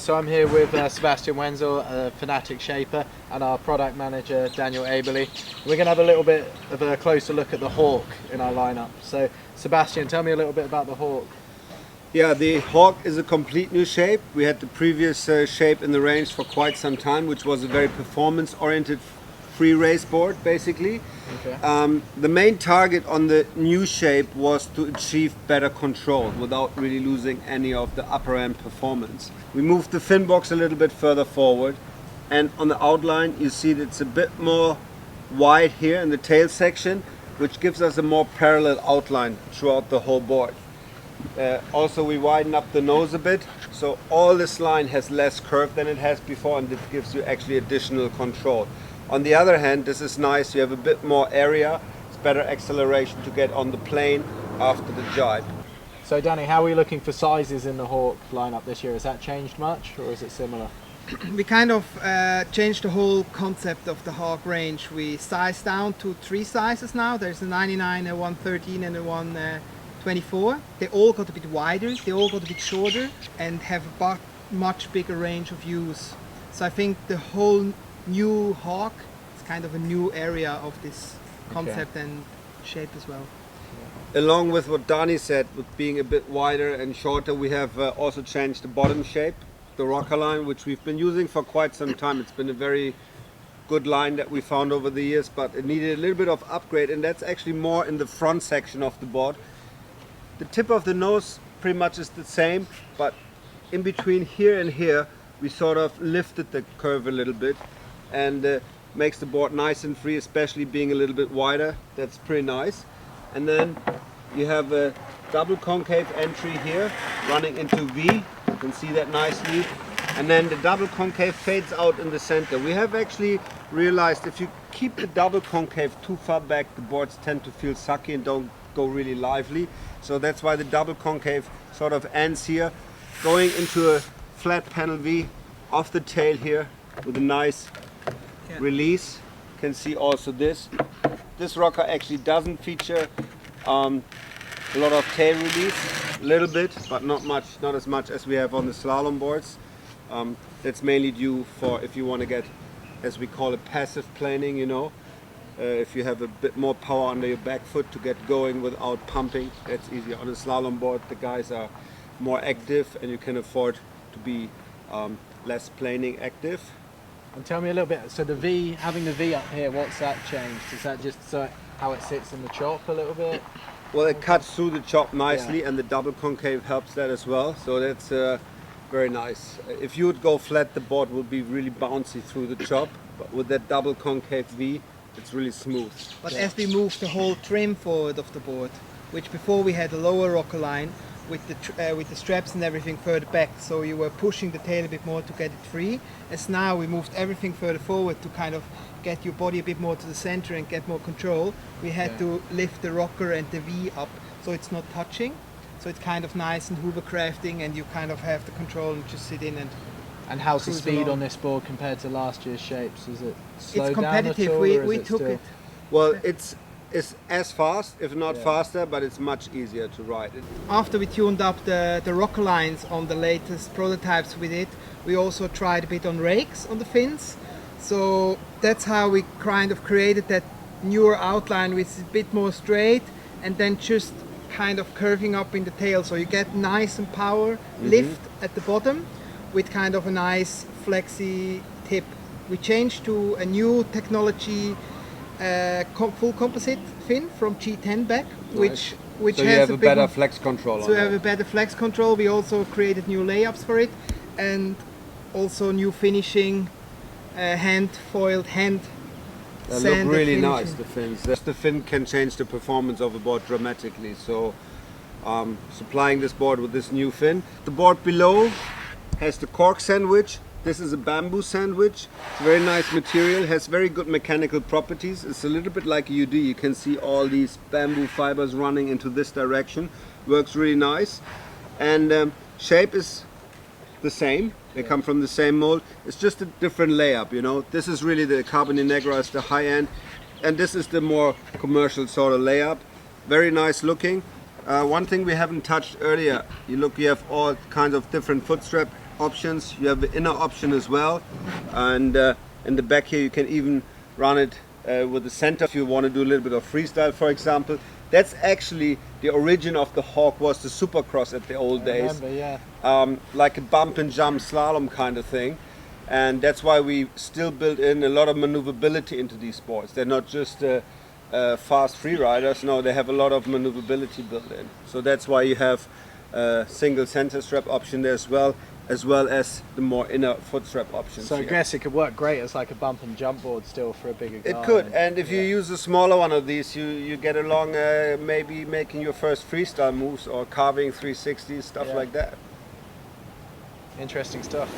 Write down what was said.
so I'm here with Sebastian Wenzel, a Fanatic shaper, and our product manager Daniel Aberley. We're going to have a little bit of a closer look at the Hawk in our lineup. So Sebastian, tell me a little bit about the Hawk. Yeah, the Hawk is a complete new shape. We had the previous shape in the range for quite some time, which was a very performance-oriented free race board, basically. Okay. The main target on the new shape was to achieve better control without really losing any of the upper end performance. We moved the fin box a little bit further forward, and on the outline you see that it's a bit more wide here in the tail section, which gives us a more parallel outline throughout the whole board. Also, we widen up the nose a bit, so all this line has less curve than it has before, and it gives you actually additional control. On the other hand, this is nice, you have a bit more area, it's better acceleration to get on the plane after the jibe. So Danny, how are we looking for sizes in the Hawk lineup this year? Has that changed much, or is it similar? We kind of changed the whole concept of the Hawk range. We sized down to 3 sizes now. There's a 99, a 113 and a 124. They all got a bit wider, they all got a bit shorter and have a much bigger range of use. So I think the whole new Hawk is kind of a new area of this concept and shape as well. Along with what Dani said, with being a bit wider and shorter, we have also changed the bottom shape, the rocker line, which we've been using for quite some time. It's been a very good line that we found over the years, but it needed a little bit of upgrade, and that's actually more in the front section of the board. The tip of the nose pretty much is the same, but in between here and here we sort of lifted the curve a little bit, and makes the board nice and free, especially being a little bit wider. That's pretty nice. And then you have a double concave entry here running into V, you can see that nicely, and then the double concave fades out in the center. We have actually realized if you keep the double concave too far back, the boards tend to feel sucky and don't go really lively, so that's why the double concave sort of ends here, going into a flat panel V off the tail here with a nice release. You can see also this rocker actually doesn't feature a lot of tail release, a little bit, but not much, not as much as we have on the slalom boards. That's mainly due for if you want to get, as we call it, passive planing, you know. If you have a bit more power under your back foot to get going without pumping, that's easier. On a slalom board the guys are more active and you can afford to be less planing active. And tell me a little bit, so the V, having the V up here, what's that changed? Is that just so how it sits in the chop a little bit? Well, it cuts through the chop nicely, and the double concave helps that as well, so that's very nice. If you would go flat, the board would be really bouncy through the chop, but with that double concave V, it's really smooth. But as we moved the whole trim forward of the board, which before we had a lower rocker line with the straps and everything further back, so you were pushing the tail a bit more to get it free. As now we moved everything further forward to kind of get your body a bit more to the center and get more control. We had to lift the rocker and the V up so it's not touching. So it's kind of nice and hovercrafting, and you kind of have the control and just sit in and. And how's the speed along on this board compared to last year's shapes? Is it slowed It's competitive. down at all, we or is we it took still... it. Well, it's as fast, if not faster, but it's much easier to ride it. After we tuned up the rocker lines on the latest prototypes we did, we also tried a bit on rakes on the fins. So that's how we kind of created that newer outline, which is a bit more straight and then just kind of curving up in the tail. So you get nice and power lift at the bottom with kind of a nice flexy tip. We changed to a new technology full composite fin from G10 back, which so has you have a better one, flex control. so you have a better flex control. We also created new layups for it, and also new finishing, hand foiled, hand They look sanded really finishing. nice, the fins. The fin can change the performance of a board dramatically, so supplying this board with this new fin. The board below has the cork sandwich. This is a bamboo sandwich. It's a very nice material, has very good mechanical properties. It's a little bit like a UD. You can see all these bamboo fibers running into this direction. Works really nice. And shape is the same. They come from the same mold. It's just a different layup, you know. This is really the Carboni Negra, is the high end. And this is the more commercial sort of layup. Very nice looking. One thing we haven't touched earlier, you have all kinds of different foot strap options. You have the inner option as well, and in the back here you can even run it with the center if you want to do a little bit of freestyle, for example. That's actually the origin of the Hawk, was the Supercross at the old days. Remember, yeah. Like a bump and jump slalom kind of thing. And that's why we still build in a lot of maneuverability into these boards. They're not just fast free riders, no, they have a lot of maneuverability built in. So that's why you have a single center strap option there as well as the more inner foot strap options. So I here. guess it could work great as like a bump and jump board still for a bigger guy. It could, and if you use a smaller one of these, you get along maybe making your first freestyle moves or carving 360s, stuff Yeah. like that. Interesting stuff.